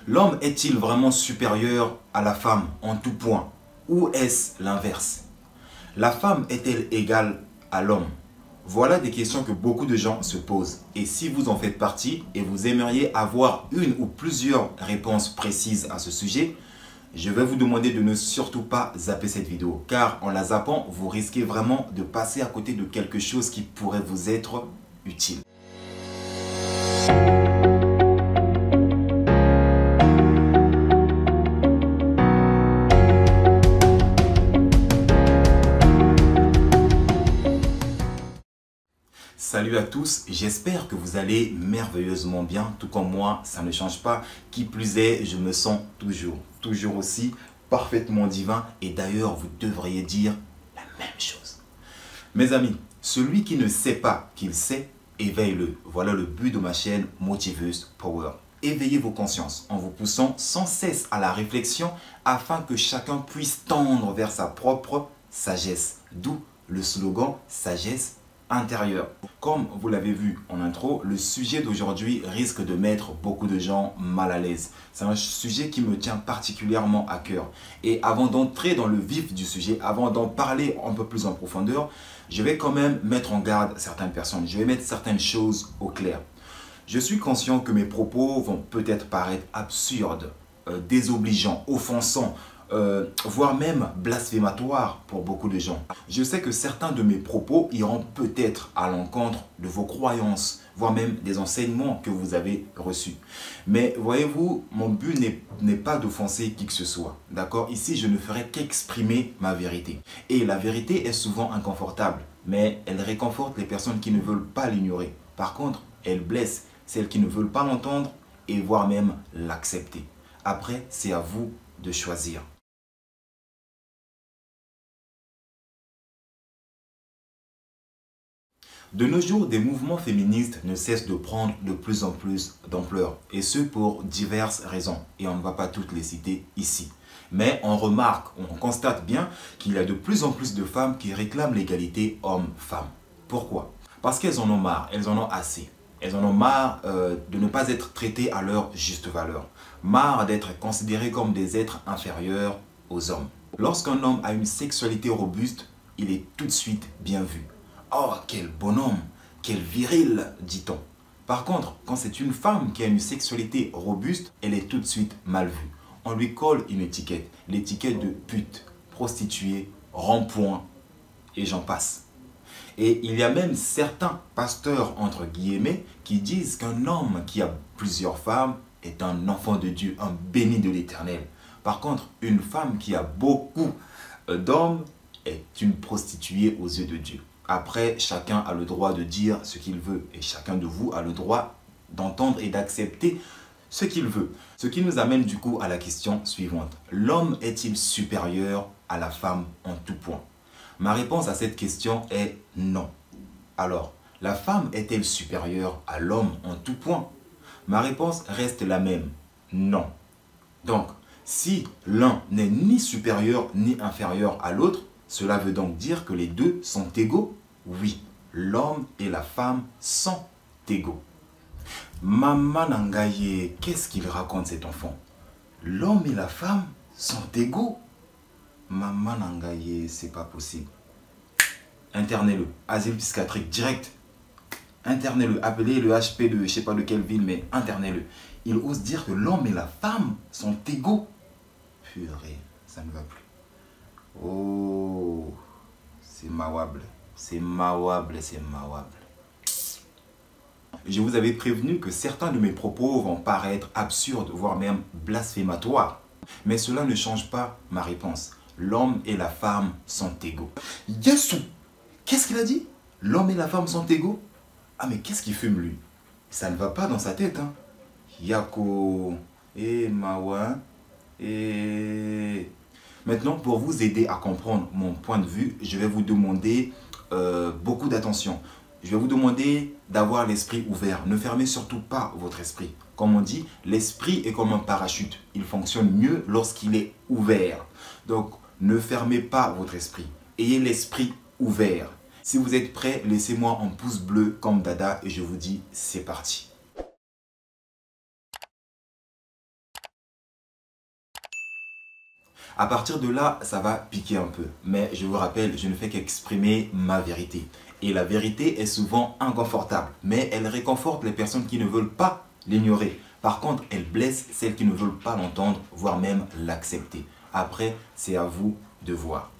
L'homme est-il vraiment supérieur à la femme en tout point? Ou est-ce l'inverse? La femme est-elle égale à l'homme? Voilà des questions que beaucoup de gens se posent. Et si vous en faites partie et vous aimeriez avoir une ou plusieurs réponses précises à ce sujet, je vais vous demander de ne surtout pas zapper cette vidéo. Car en la zappant, vous risquez vraiment de passer à côté de quelque chose qui pourrait vous être utile. Salut à tous, j'espère que vous allez merveilleusement bien, tout comme moi, ça ne change pas. Qui plus est, je me sens toujours aussi parfaitement divin et d'ailleurs vous devriez dire la même chose. Mes amis, celui qui ne sait pas qu'il sait, éveille-le. Voilà le but de ma chaîne Motiveuse Power. Éveillez vos consciences en vous poussant sans cesse à la réflexion afin que chacun puisse tendre vers sa propre sagesse. D'où le slogan sagesse intérieure. Comme vous l'avez vu en intro, le sujet d'aujourd'hui risque de mettre beaucoup de gens mal à l'aise. C'est un sujet qui me tient particulièrement à cœur. Et avant d'entrer dans le vif du sujet, avant d'en parler un peu plus en profondeur, je vais quand même mettre en garde certaines personnes. Je vais mettre certaines choses au clair. Je suis conscient que mes propos vont peut-être paraître absurdes, désobligeants, offensants, voire même blasphématoires pour beaucoup de gens. Je sais que certains de mes propos iront peut-être à l'encontre de vos croyances, voire même des enseignements que vous avez reçus. Mais voyez-vous, mon but n'est pas d'offenser qui que ce soit. D'accord? Ici, je ne ferai qu'exprimer ma vérité. Et la vérité est souvent inconfortable, mais elle réconforte les personnes qui ne veulent pas l'ignorer. Par contre, elle blesse celles qui ne veulent pas l'entendre et voire même l'accepter. Après, c'est à vous de choisir. De nos jours, des mouvements féministes ne cessent de prendre de plus en plus d'ampleur, et ce pour diverses raisons, et on ne va pas toutes les citer ici. Mais on remarque, on constate bien qu'il y a de plus en plus de femmes qui réclament l'égalité homme-femme. Pourquoi? Parce qu'elles en ont marre, elles en ont assez. Elles en ont marre de ne pas être traitées à leur juste valeur, marre d'être considérées comme des êtres inférieurs aux hommes. Lorsqu'un homme a une sexualité robuste, il est tout de suite bien vu. Oh, quel bonhomme, quel viril, dit-on. Par contre, quand c'est une femme qui a une sexualité robuste, elle est tout de suite mal vue. On lui colle une étiquette, l'étiquette de pute, prostituée, rond-point, et j'en passe. Et il y a même certains pasteurs, entre guillemets, qui disent qu'un homme qui a plusieurs femmes est un enfant de Dieu, un béni de l'Éternel. Par contre, une femme qui a beaucoup d'hommes est une prostituée aux yeux de Dieu. Après, chacun a le droit de dire ce qu'il veut et chacun de vous a le droit d'entendre et d'accepter ce qu'il veut. Ce qui nous amène du coup à la question suivante. L'homme est-il supérieur à la femme en tout point? Ma réponse à cette question est non. Alors, la femme est-elle supérieure à l'homme en tout point? Ma réponse reste la même. Non. Donc, si l'un n'est ni supérieur ni inférieur à l'autre, cela veut donc dire que les deux sont égaux? Oui, l'homme et la femme sont égaux. Maman Nangaye, qu'est-ce qu'il raconte cet enfant? L'homme et la femme sont égaux? Maman Nangaye, c'est pas possible. Internez-le, asile psychiatrique direct. Internez-le, appelez le HP de je sais pas de quelle ville, mais internez-le. Il ose dire que l'homme et la femme sont égaux. Purée, ça ne va plus. Oh, c'est mawable. C'est mawable, c'est mawable. Je vous avais prévenu que certains de mes propos vont paraître absurdes, voire même blasphématoires. Mais cela ne change pas ma réponse. L'homme et la femme sont égaux. Yassou! Qu'est-ce qu'il a dit? L'homme et la femme sont égaux? Ah mais qu'est-ce qu'il fume lui? Ça ne va pas dans sa tête, hein. Yako, mawa, Maintenant, pour vous aider à comprendre mon point de vue, je vais vous demander beaucoup d'attention. Je vais vous demander d'avoir l'esprit ouvert. Ne fermez surtout pas votre esprit. Comme on dit, l'esprit est comme un parachute. Il fonctionne mieux lorsqu'il est ouvert. Donc, ne fermez pas votre esprit. Ayez l'esprit ouvert. Si vous êtes prêts, laissez-moi un pouce bleu comme Dada et je vous dis c'est parti. À partir de là, ça va piquer un peu. Mais je vous rappelle, je ne fais qu'exprimer ma vérité. Et la vérité est souvent inconfortable. Mais elle réconforte les personnes qui ne veulent pas l'ignorer. Par contre, elle blesse celles qui ne veulent pas l'entendre, voire même l'accepter. Après, c'est à vous de voir.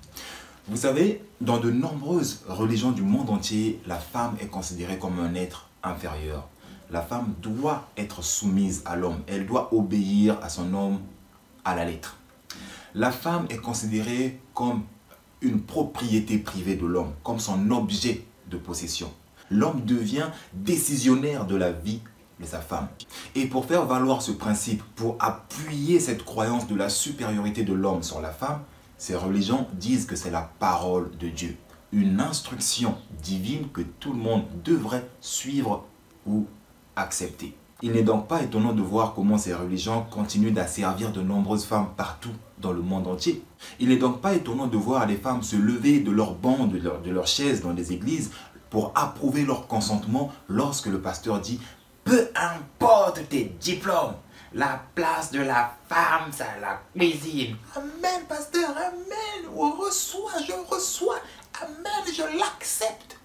Vous savez, dans de nombreuses religions du monde entier, la femme est considérée comme un être inférieur. La femme doit être soumise à l'homme. Elle doit obéir à son homme à la lettre. La femme est considérée comme une propriété privée de l'homme, comme son objet de possession. L'homme devient décisionnaire de la vie de sa femme. Et pour faire valoir ce principe, pour appuyer cette croyance de la supériorité de l'homme sur la femme, ces religions disent que c'est la parole de Dieu, une instruction divine que tout le monde devrait suivre ou accepter. Il n'est donc pas étonnant de voir comment ces religions continuent d'asservir de nombreuses femmes partout dans le monde entier. Il n'est donc pas étonnant de voir les femmes se lever de leur banc, de leur chaise dans les églises pour approuver leur consentement lorsque le pasteur dit « Peu importe tes diplômes, la place de la femme, c'est à la cuisine. » Amen, pasteur, amen, je reçois, amen, je l'accepte.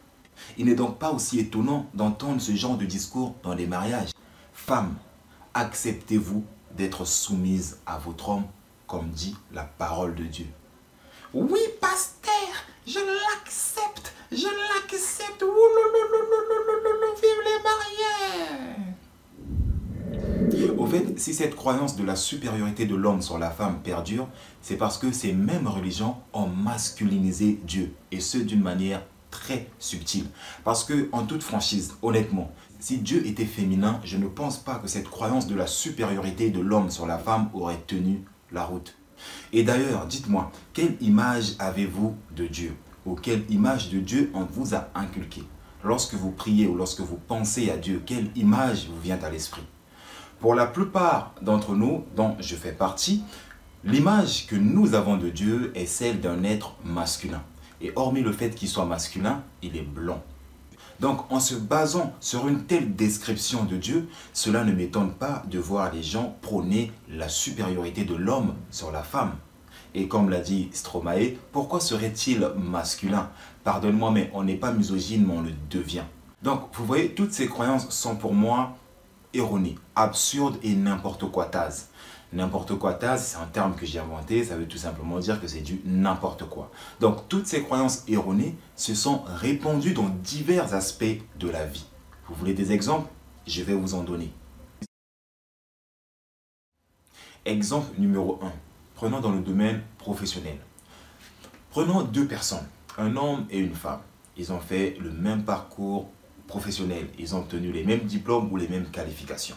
Il n'est donc pas aussi étonnant d'entendre ce genre de discours dans les mariages. Femmes, acceptez-vous d'être soumise à votre homme, comme dit la parole de Dieu. Oui, pasteur, je l'accepte, vive les mariés. Au fait, si cette croyance de la supériorité de l'homme sur la femme perdure, c'est parce que ces mêmes religions ont masculinisé Dieu, et ce d'une manière très subtile. Parce que, en toute franchise, honnêtement, si Dieu était féminin, je ne pense pas que cette croyance de la supériorité de l'homme sur la femme aurait tenu la route. Et d'ailleurs, dites-moi, quelle image avez-vous de Dieu? Ou quelle image de Dieu on vous a inculquée? Lorsque vous priez ou lorsque vous pensez à Dieu, quelle image vous vient à l'esprit? Pour la plupart d'entre nous, dont je fais partie, l'image que nous avons de Dieu est celle d'un être masculin. Et hormis le fait qu'il soit masculin, il est blanc. Donc, en se basant sur une telle description de Dieu, cela ne m'étonne pas de voir les gens prôner la supériorité de l'homme sur la femme. Et comme l'a dit Stromae, pourquoi serait-il masculin? Pardonne-moi, mais on n'est pas misogyne, mais on le devient. Donc, vous voyez, toutes ces croyances sont pour moi erronées, absurdes et n'importe quoi tase. N'importe quoi tase, c'est un terme que j'ai inventé, ça veut tout simplement dire que c'est du n'importe quoi. Donc toutes ces croyances erronées se sont répandues dans divers aspects de la vie. Vous voulez des exemples? Je vais vous en donner. Exemple numéro 1. Prenons dans le domaine professionnel. Prenons deux personnes, un homme et une femme. Ils ont fait le même parcours professionnel, ils ont obtenu les mêmes diplômes ou les mêmes qualifications.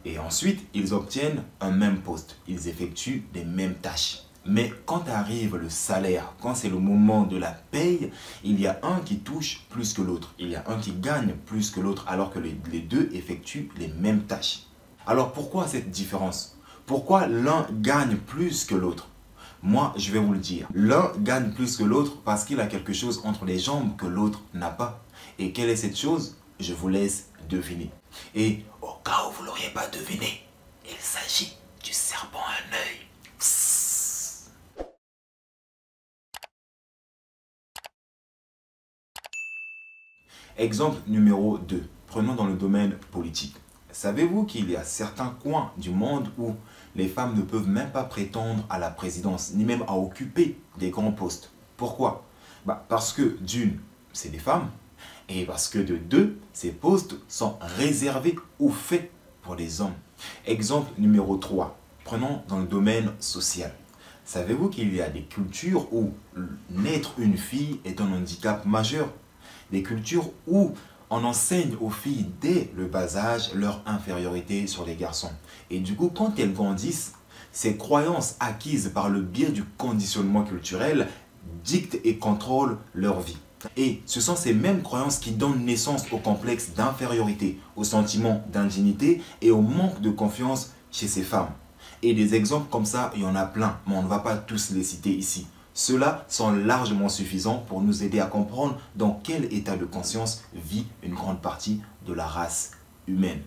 Et ensuite, ils obtiennent un même poste. Ils effectuent les mêmes tâches. Mais quand arrive le salaire, quand c'est le moment de la paye, il y a un qui touche plus que l'autre. Il y a un qui gagne plus que l'autre alors que les deux effectuent les mêmes tâches. Alors pourquoi cette différence? Pourquoi l'un gagne plus que l'autre? Moi, je vais vous le dire. L'un gagne plus que l'autre parce qu'il a quelque chose entre les jambes que l'autre n'a pas. Et quelle est cette chose? Je vous laisse deviner. Et au cas où vous ne l'auriez pas deviné, il s'agit du serpent à un œil. Psst. Exemple numéro 2. Prenons dans le domaine politique. Savez-vous qu'il y a certains coins du monde où les femmes ne peuvent même pas prétendre à la présidence, ni même à occuper des grands postes? Pourquoi? Parce que d'une, c'est des femmes. Et parce que de deux, ces postes sont réservés ou faits pour les hommes. Exemple numéro 3. Prenons dans le domaine social. Savez-vous qu'il y a des cultures où naître une fille est un handicap majeur? Des cultures où on enseigne aux filles dès le bas âge leur infériorité sur les garçons. Et du coup, quand elles grandissent, ces croyances acquises par le biais du conditionnement culturel dictent et contrôlent leur vie. Et ce sont ces mêmes croyances qui donnent naissance au complexe d'infériorité, au sentiment d'indignité et au manque de confiance chez ces femmes. Et des exemples comme ça, il y en a plein, mais on ne va pas tous les citer ici. Ceux-là sont largement suffisants pour nous aider à comprendre dans quel état de conscience vit une grande partie de la race humaine.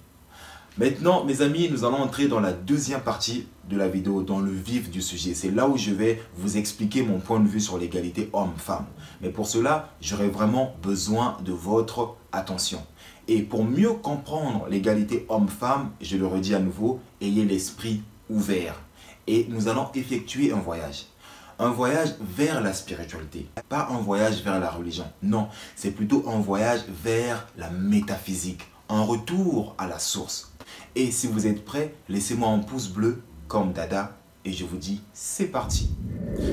Maintenant, mes amis, nous allons entrer dans la deuxième partie de la vidéo, dans le vif du sujet. C'est là où je vais vous expliquer mon point de vue sur l'égalité homme-femme. Mais pour cela, j'aurai vraiment besoin de votre attention. Et pour mieux comprendre l'égalité homme-femme, je le redis à nouveau, ayez l'esprit ouvert. Et nous allons effectuer un voyage. Un voyage vers la spiritualité, pas un voyage vers la religion. Non, c'est plutôt un voyage vers la métaphysique, un retour à la source. Et si vous êtes prêts, laissez-moi un pouce bleu comme Dada et je vous dis c'est parti.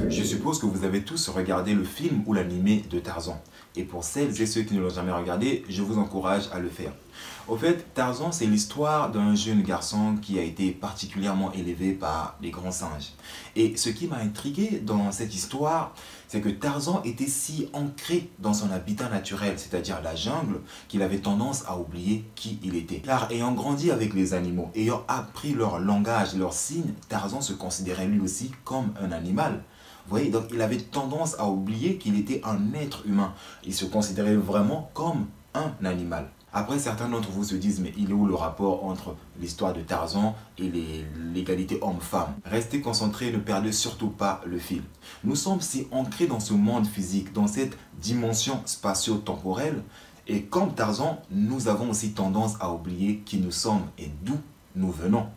Je suppose que vous avez tous regardé le film ou l'animé de Tarzan. Et pour celles et ceux qui ne l'ont jamais regardé, je vous encourage à le faire. Au fait, Tarzan, c'est l'histoire d'un jeune garçon qui a été particulièrement élevé par les grands singes. Et ce qui m'a intrigué dans cette histoire, c'est que Tarzan était si ancré dans son habitat naturel, c'est-à-dire la jungle, qu'il avait tendance à oublier qui il était. Car ayant grandi avec les animaux, ayant appris leur langage, leurs signes, Tarzan se considérait lui aussi comme un animal. Vous voyez, donc il avait tendance à oublier qu'il était un être humain. Il se considérait vraiment comme un animal. Après, certains d'entre vous se disent, mais il est où le rapport entre l'histoire de Tarzan et l'égalité homme-femme? Restez concentrés, ne perdez surtout pas le fil. Nous sommes si ancrés dans ce monde physique, dans cette dimension spatio-temporelle, et comme Tarzan, nous avons aussi tendance à oublier qui nous sommes et d'où nous venons.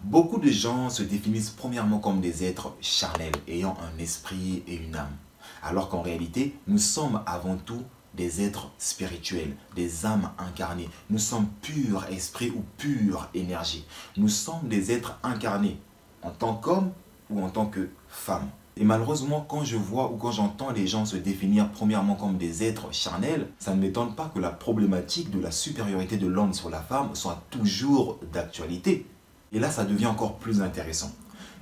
Beaucoup de gens se définissent premièrement comme des êtres charnels, ayant un esprit et une âme. Alors qu'en réalité, nous sommes avant tout des êtres spirituels, des âmes incarnées. Nous sommes pur esprit ou pure énergie. Nous sommes des êtres incarnés en tant qu'homme ou en tant que femme. Et malheureusement, quand je vois ou quand j'entends les gens se définir premièrement comme des êtres charnels, ça ne m'étonne pas que la problématique de la supériorité de l'homme sur la femme soit toujours d'actualité. Et là, ça devient encore plus intéressant.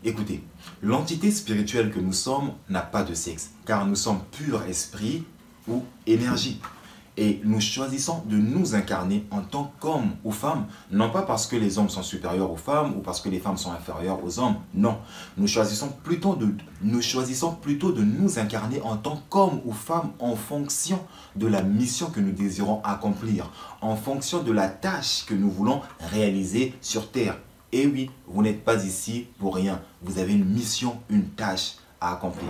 Écoutez, l'entité spirituelle que nous sommes n'a pas de sexe, car nous sommes pur esprit ou énergie. Et nous choisissons de nous incarner en tant qu'hommes ou femmes, non pas parce que les hommes sont supérieurs aux femmes ou parce que les femmes sont inférieures aux hommes, non. Nous choisissons plutôt de nous incarner en tant qu'hommes ou femmes en fonction de la mission que nous désirons accomplir, en fonction de la tâche que nous voulons réaliser sur Terre. Et oui, vous n'êtes pas ici pour rien, vous avez une mission, une tâche à accomplir.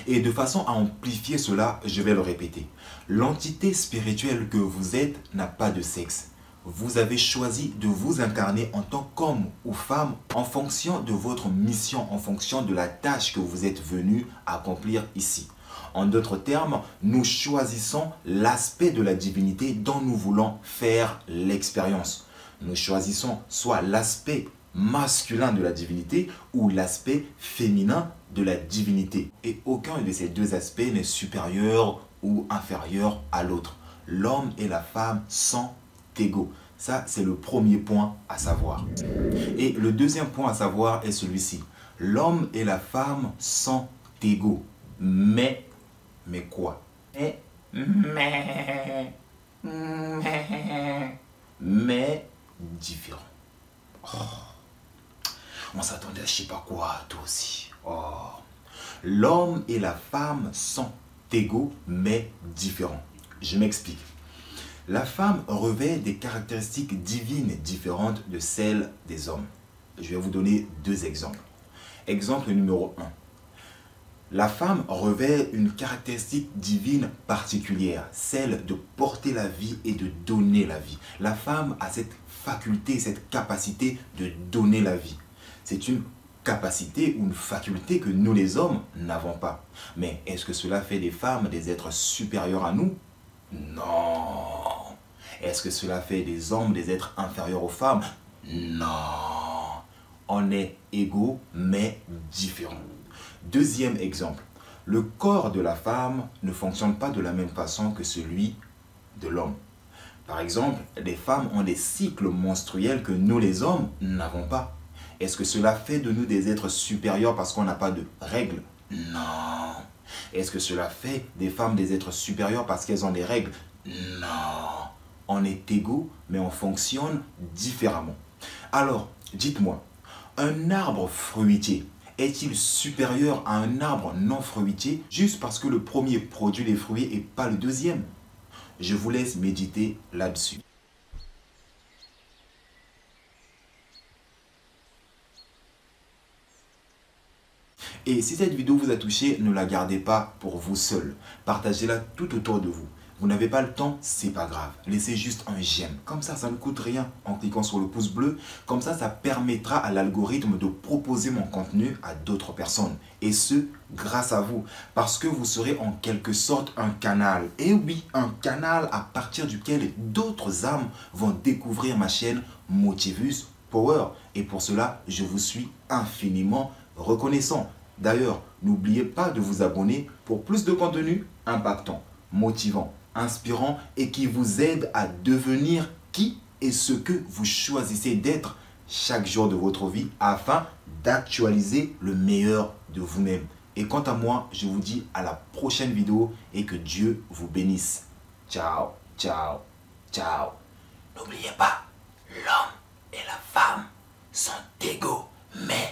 Et de façon à amplifier cela, je vais le répéter. L'entité spirituelle que vous êtes n'a pas de sexe. Vous avez choisi de vous incarner en tant qu'homme ou femme en fonction de votre mission, en fonction de la tâche que vous êtes venu accomplir ici. En d'autres termes, nous choisissons l'aspect de la divinité dont nous voulons faire l'expérience. Nous choisissons soit l'aspect masculin de la divinité ou l'aspect féminin de la divinité. Et aucun de ces deux aspects n'est supérieur ou inférieur à l'autre. L'homme et la femme sont égaux. Ça, c'est le premier point à savoir. Et le deuxième point à savoir est celui-ci. L'homme et la femme sont égaux. Mais quoi? Mais différents. Oh. On s'attendait à je sais pas quoi, toi aussi. Oh. L'homme et la femme sont égaux, mais différents. Je m'explique. La femme revêt des caractéristiques divines différentes de celles des hommes. Je vais vous donner deux exemples. Exemple numéro 1. La femme revêt une caractéristique divine particulière, celle de porter la vie et de donner la vie. La femme a cette faculté, cette capacité de donner la vie. C'est une capacité ou une faculté que nous les hommes n'avons pas. Mais est-ce que cela fait des femmes des êtres supérieurs à nous? Non. Est-ce que cela fait des hommes des êtres inférieurs aux femmes? Non. On est égaux mais différents. Deuxième exemple. Le corps de la femme ne fonctionne pas de la même façon que celui de l'homme. Par exemple, les femmes ont des cycles menstruels que nous les hommes n'avons pas. Est-ce que cela fait de nous des êtres supérieurs parce qu'on n'a pas de règles? Non. Est-ce que cela fait des femmes des êtres supérieurs parce qu'elles ont des règles? Non. On est égaux, mais on fonctionne différemment. Alors, dites-moi, un arbre fruitier est-il supérieur à un arbre non fruitier juste parce que le premier produit les fruits et pas le deuxième? Je vous laisse méditer là-dessus. Et si cette vidéo vous a touché, ne la gardez pas pour vous seul. Partagez-la tout autour de vous. Vous n'avez pas le temps, c'est pas grave. Laissez juste un j'aime. Comme ça ne coûte rien en cliquant sur le pouce bleu. Comme ça permettra à l'algorithme de proposer mon contenu à d'autres personnes. Et ce, grâce à vous. Parce que vous serez en quelque sorte un canal. Et oui, un canal à partir duquel d'autres âmes vont découvrir ma chaîne Motivus Power. Et pour cela, je vous suis infiniment reconnaissant. D'ailleurs, n'oubliez pas de vous abonner pour plus de contenu impactant, motivant, inspirant et qui vous aide à devenir qui et ce que vous choisissez d'être chaque jour de votre vie afin d'actualiser le meilleur de vous-même. Et quant à moi, je vous dis à la prochaine vidéo et que Dieu vous bénisse. Ciao, ciao, ciao. N'oubliez pas, l'homme et la femme sont égaux, mais